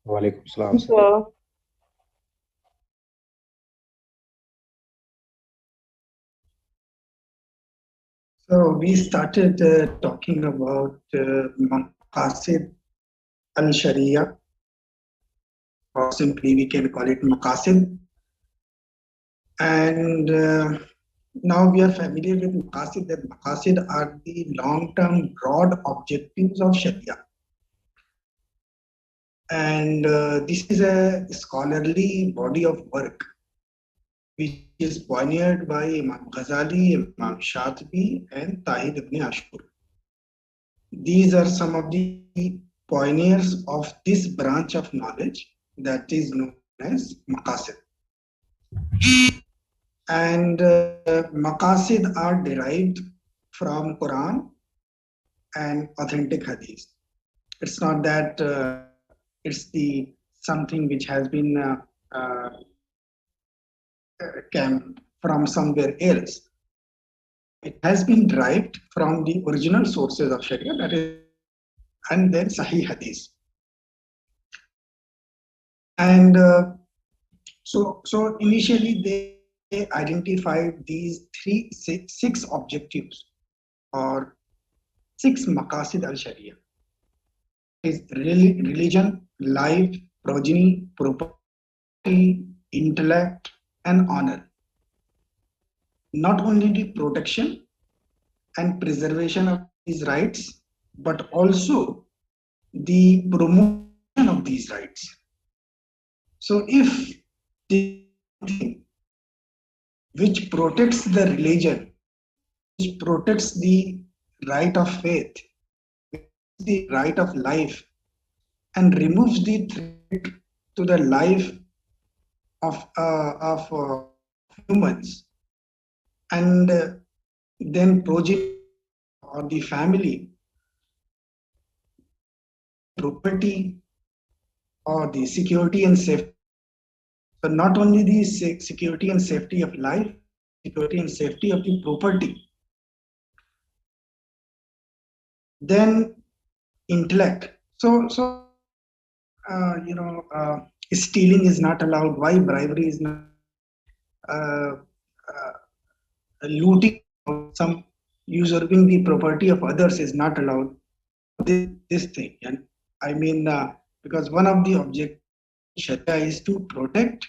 Walaikum salam, sir. So, So we started talking about Maqasid al-Sharia, or simply we can call it Maqasid. And now we are familiar with Maqasid, that Maqasid are the long-term broad objectives of Sharia. And this is a scholarly body of work which is pioneered by Imam Ghazali, Imam Shatibi, and Tahir ibn Ashur. These are some of the pioneers of this branch of knowledge that is known as Maqasid. And Maqasid are derived from Quran and authentic Hadith. It's not that it's the something which has been uh, came from somewhere else. It has been derived from the original sources of Sharia, that is Quran and then Sahih Hadith. And so initially they identified these six objectives or six maqasid al-Sharia. Is religion, life, progeny, property, intellect, and honor. Not only the protection and preservation of these rights, but also the promotion of these rights. So if the thing which protects the religion, which protects the right of faith, the right of life, and removes the threat to the life of humans, and then progeny or the family, property, or the security and safety. So not only the security and safety of life, security and safety of the property, then intellect. So stealing is not allowed. Why bribery is not? Uh, Looting, some usurping the property of others is not allowed. This thing, and I mean, because one of the objectives of Sharia is to protect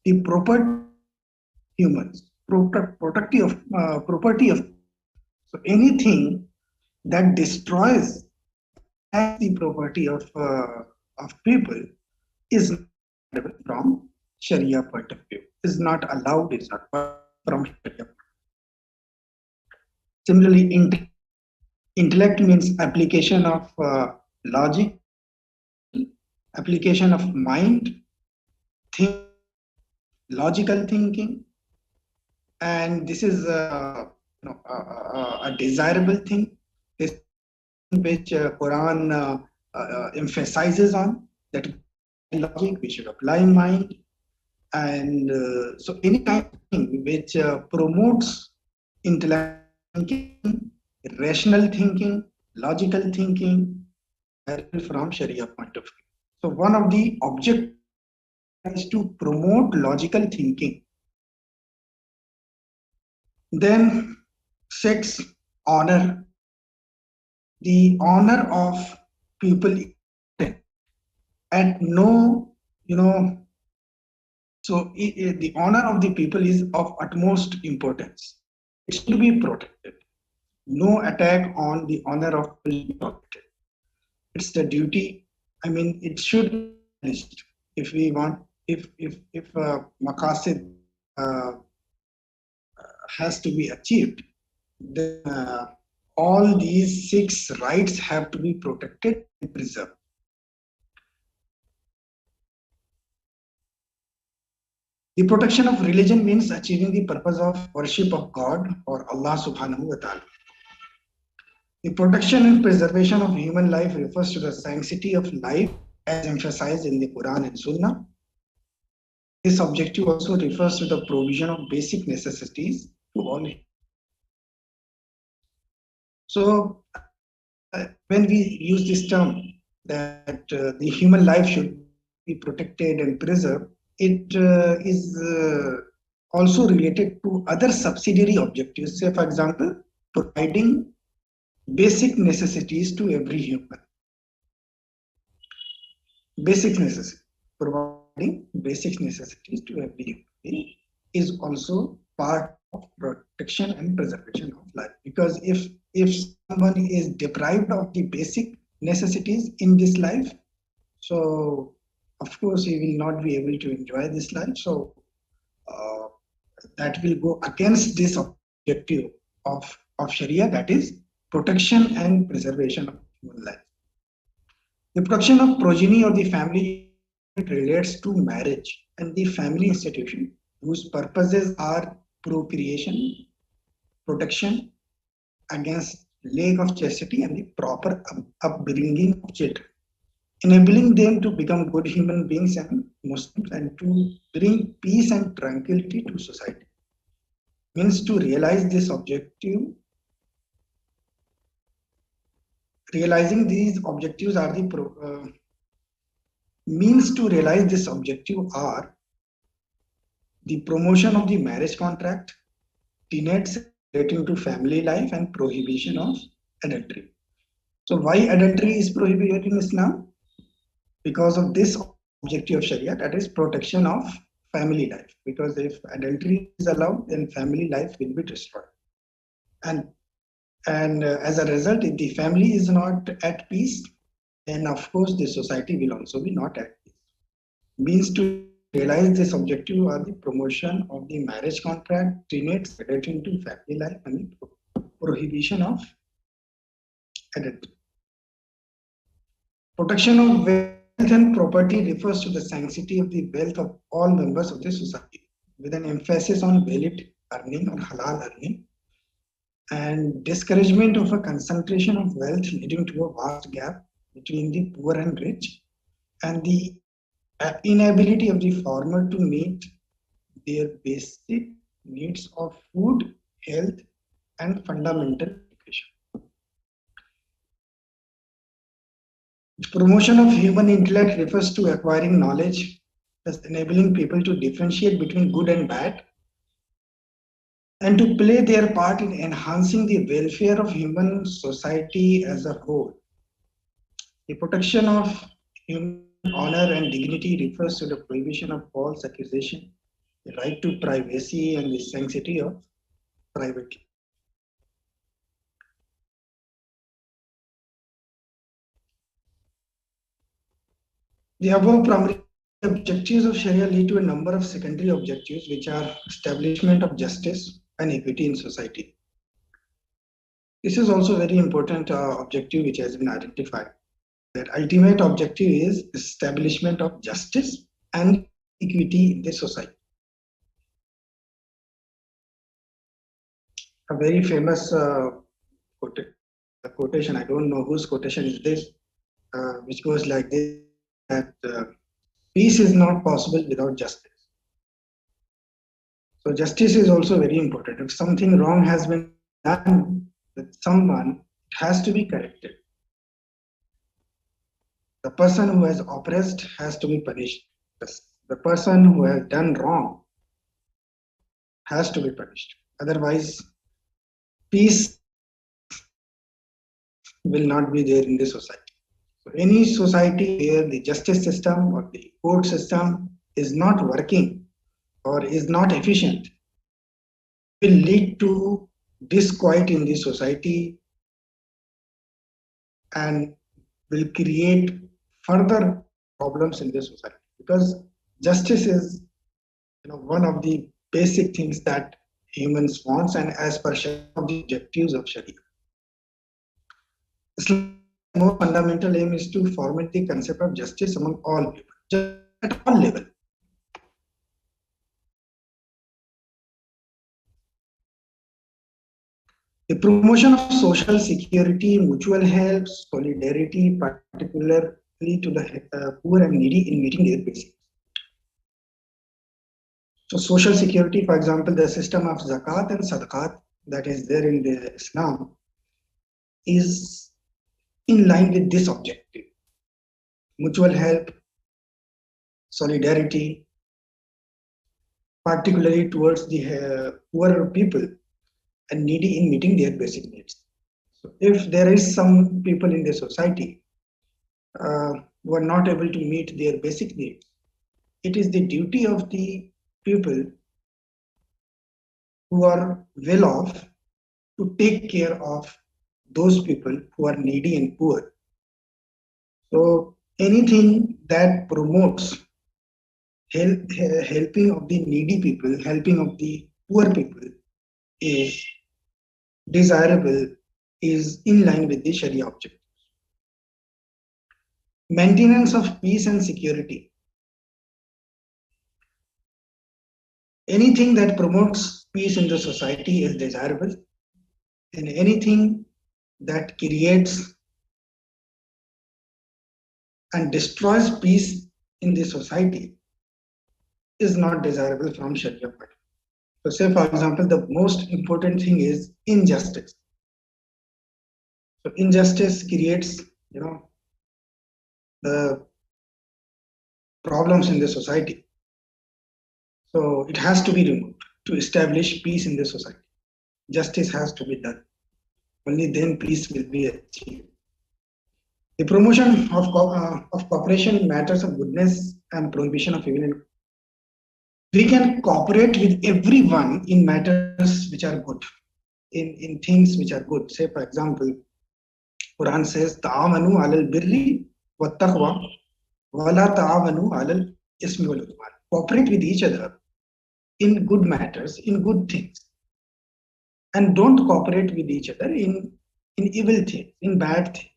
the property humans, property of. So anything that destroys, attacks the property of people is not from Sharia point of view. Is not allowed. Is not from Sharia. Similarly, intellect means application of logic, application of mind, think, logical thinking, and this is a desirable thing. This which Quran emphasizes on, that logic we should apply mind, and so any kind of thing which promotes intellectual thinking, rational thinking, logical thinking, from Sharia point of view. So one of the objectives is to promote logical thinking. Then six, honor. The honor of people, and no, so the honor of the people is of utmost importance. It should be protected. No attack on the honor of people should be protected. It's the duty. I mean, it should be established if we want. If maqasid uh, has to be achieved, then all these six rights have to be protected and preserved. The protection of religion means achieving the purpose of worship of God or Allah subhanahu wa ta'ala. The protection and preservation of human life refers to the sanctity of life as emphasized in the Quran and Sunnah. This objective also refers to the provision of basic necessities to all. So when we use this term, that the human life should be protected and preserved, it is also related to other subsidiary objectives. Say, for example, providing basic necessities to every human. Basic necessities. Providing basic necessities to every human being is also part of protection and preservation of life. Because if someone is deprived of the basic necessities in this life, so of course he will not be able to enjoy this life. So uh, that will go against this objective of Sharia, that is protection and preservation of human life. The protection of progeny or the family relates to marriage and the family institution whose purposes are procreation, protection against lack of chastity, and the proper upbringing of children, enabling them to become good human beings and Muslims and to bring peace and tranquility to society. Means to realize this objective, realizing these objectives are the means to realize this objective are the promotion of the marriage contract, tenets relating to family life, and prohibition of adultery. So why adultery is prohibited in Islam? Because of this objective of Sharia, that is protection of family life. Because if adultery is allowed, then family life will be destroyed. And as a result, if the family is not at peace, then of course the society will also be not at peace. Means to realize this objective are the promotion of the marriage contract, tenets relating to family life, and the prohibition of adultery. Protection of wealth and property refers to the sanctity of the wealth of all members of the society, with an emphasis on valid earning or halal earning, and discouragement of a concentration of wealth leading to a vast gap between the poor and rich, and the inability of the farmer to meet their basic needs of food, health, and fundamental education. Promotion of human intellect refers to acquiring knowledge, thus enabling people to differentiate between good and bad, and to play their part in enhancing the welfare of human society as a whole. The protection of human honor and dignity refers to the prohibition of false accusation, the right to privacy, and the sanctity of private. The above primary objectives of Sharia lead to a number of secondary objectives, which are establishment of justice and equity in society. This is also a very important objective which has been identified. That ultimate objective is establishment of justice and equity in the society. A very famous quotation, I don't know whose quotation is this, which goes like this, that peace is not possible without justice. So justice is also very important. If something wrong has been done with someone, it has to be corrected. The person who has oppressed has to be punished. The person who has done wrong has to be punished. Otherwise, peace will not be there in the society. So any society where the justice system or the court system is not working or is not efficient will lead to disquiet in the society and will create further problems in the society, because justice is one of the basic things that humans wants, and as per Sharia, of the objectives of Sharia. Islam's most fundamental aim is to foment the concept of justice among all people, at all levels. The promotion of social security, mutual help, solidarity, particularly to the poor and needy in meeting their basics. So social security, for example, the system of zakat and sadaqat that is there in the Islam is in line with this objective. mutual help, solidarity, particularly towards the poor people and needy in meeting their basic needs. So if there is some people in the society uh, who are not able to meet their basic needs, it is the duty of the people who are well off to take care of those people who are needy and poor. So anything that promotes helping of the needy people, helping of the poor people is desirable, is in line with the Sharia objective. Maintenance of peace and security. Anything that promotes peace in the society is desirable, and anything that creates and destroys peace in the society is not desirable from Sharia point. So, say for example, the most important thing is injustice. So, injustice creates, the problems in the society. So, it has to be removed to establish peace in the society. Justice has to be done. Only then peace will be achieved. The promotion of cooperation in matters of goodness and prohibition of evil. We can cooperate with everyone in matters which are good, in things which are good. Say, for example, Quran says, "Ta'awanu alal birri wa taqwa, wala ta'awanu alal ismi wal udwan." Cooperate with each other in good matters, in good things, and don't cooperate with each other in evil things, in bad things.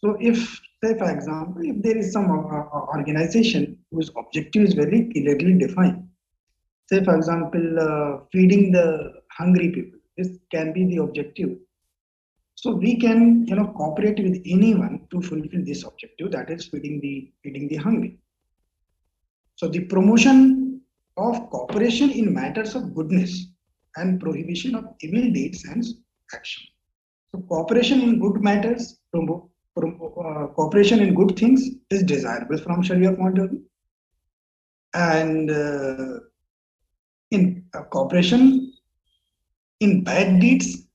So, if, say, for example, if there is some organization whose objective is very clearly defined, say, for example, feeding the hungry people, this can be the objective. So we can, cooperate with anyone to fulfill this objective, that is feeding the hungry. So the promotion of cooperation in matters of goodness and prohibition of evil deeds and action. So cooperation in good matters, cooperation in good things is desirable from Sharia point of view, and in cooperation in bad deeds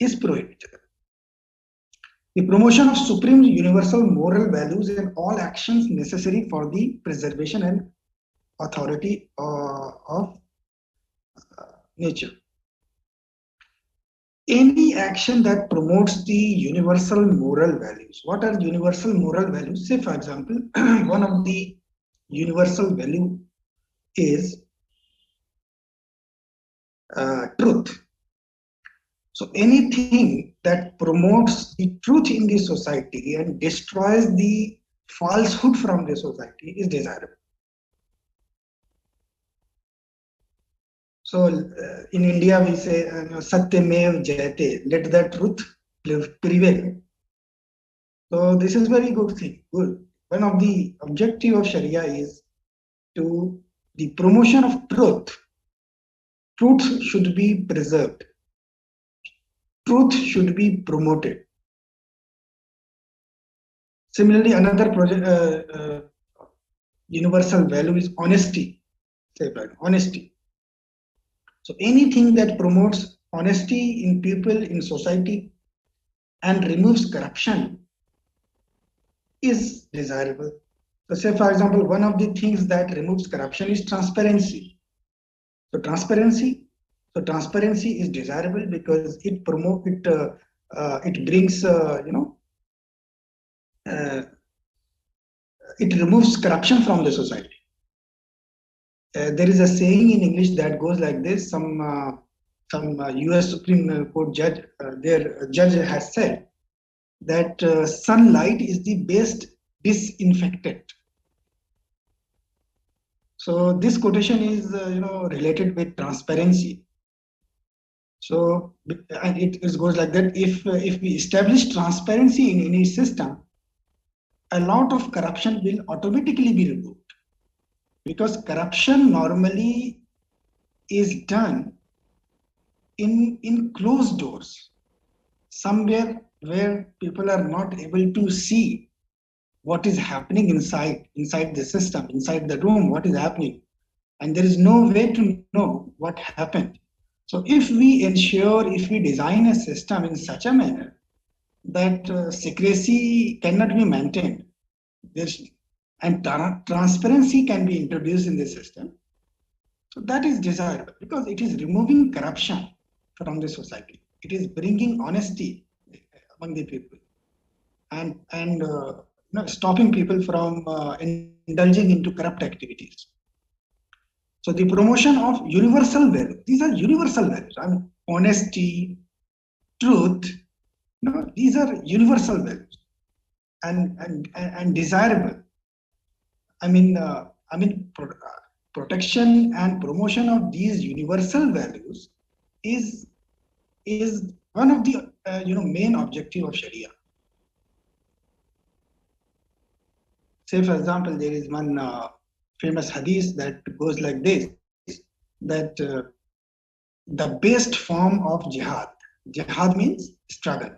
is prohibited. The promotion of supreme universal moral values and all actions necessary for the preservation and authority of nature. Any action that promotes the universal moral values. What are universal moral values? Say, for example, one of the universal value is truth. So anything that promotes the truth in the society and destroys the falsehood from the society is desirable. So in India we say Satyamev Jayate, let the truth prevail. So this is very good thing. Good. One of the objective of Sharia is to the promotion of truth. Truth should be preserved. Truth should be promoted. Similarly, another universal value is honesty. Say that, honesty. So anything that promotes honesty in people, in society, and removes corruption is desirable. So say, for example, one of the things that removes corruption is transparency. So transparency is desirable because it promote it brings uh, it removes corruption from the society. There is a saying in English that goes like this: some U.S. Supreme Court judge, their judge has said that sunlight is the best disinfectant. So this quotation is related with transparency. So and it goes like that: if we establish transparency in any system, a lot of corruption will automatically be removed, because corruption normally is done in closed doors, somewhere where people are not able to see what is happening inside the system, inside the room, what is happening, and there is no way to know what happened. So if we ensure, if we design a system in such a manner that secrecy cannot be maintained, there's, and transparency can be introduced in the system, so that is desirable because it is removing corruption from the society. It is bringing honesty among the people, and stopping people from indulging into corrupt activities. So the promotion of universal values. These are universal values. I mean, honesty, truth. These are universal values and desirable. Protection and promotion of these universal values is is one of the main objective of Sharia. Say, for example, there is one famous hadith that goes like this: that the best form of jihad means struggle.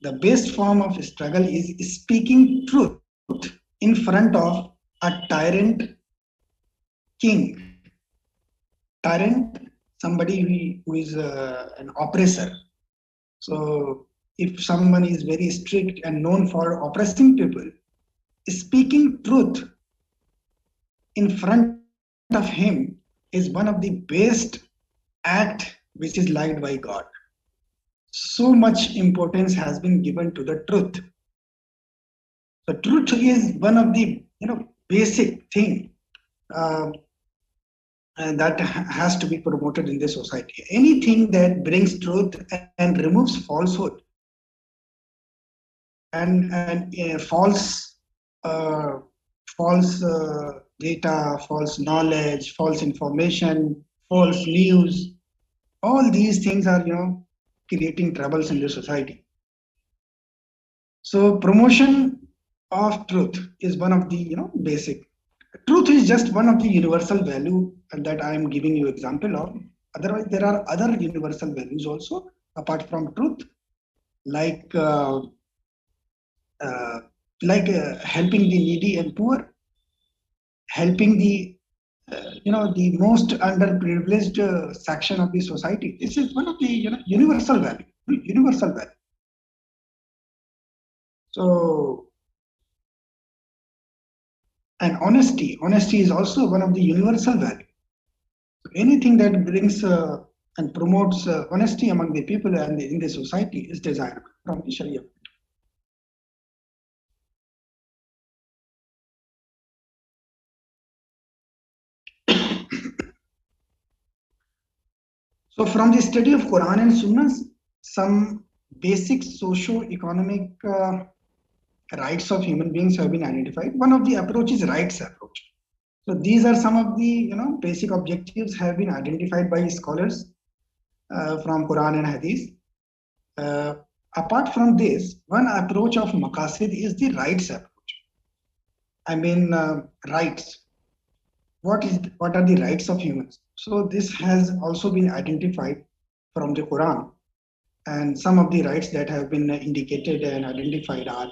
The best form of struggle is speaking truth in front of a tyrant king. Tyrant, somebody who is an oppressor. So if someone is very strict and known for oppressing people, speaking truth in front of him is one of the best act which is liked by God. So much importance has been given to the truth. The truth is one of the basic thing uh, and that has to be promoted in the society. Anything that brings truth and removes falsehood and uh, false data, false knowledge, false information, false news. All these things are creating troubles in the society. So promotion of truth is one of the basic. Truth is just one of the universal value that I am giving you example of. Otherwise, there are other universal values also apart from truth, like uh, uh, helping the needy and poor, helping the the most underprivileged section of the society. This is one of the universal value. Universal value. So, and honesty is also one of the universal value. Anything that brings and promotes honesty among the people and in the society is desirable from the Sharia. So, from the study of Quran and Sunnah, some basic socio-economic rights of human beings have been identified. One of the approach is rights approach. So, these are some of the basic objectives have been identified by scholars from Quran and Hadith. Uh, Apart from this, one approach of maqasid is the rights approach. Rights. What are the rights of humans? So this has also been identified from the Quran, and some of the rights that have been indicated and identified are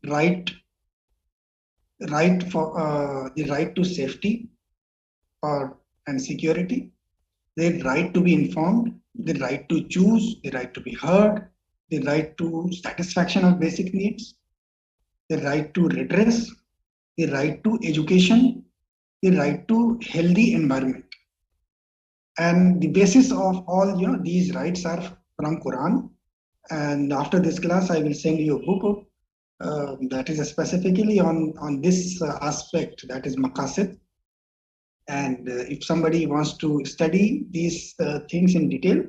right, right for the right to safety or and security, the right to be informed, the right to choose, the right to be heard, the right to satisfaction of basic needs, the right to redress, the right to education, the right to healthy environment. And the basis of all these rights are from Quran. And after this class, I will send you a book that is specifically on this aspect, that is maqasid. And if somebody wants to study these things in detail,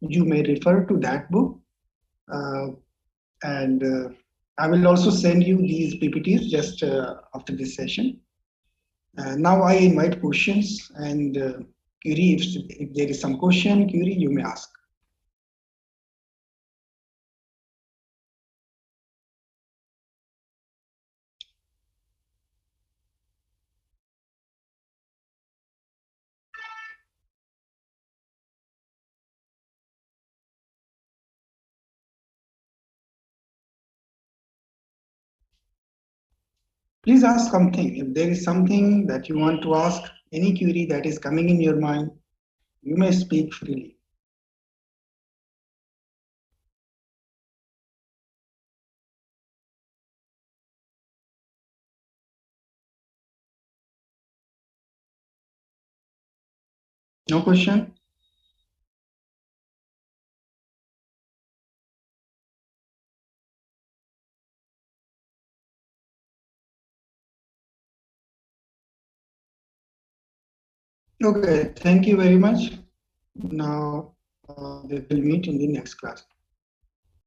you may refer to that book. Uh, and I will also send you these PPTs just after this session. Now I invite questions and Curie, if there is some question, Curie, you may ask. Please ask something. If there is something that you want to ask, any query that is coming in your mind, you may speak freely. No question? Okay, thank you very much. Now we will meet in the next class.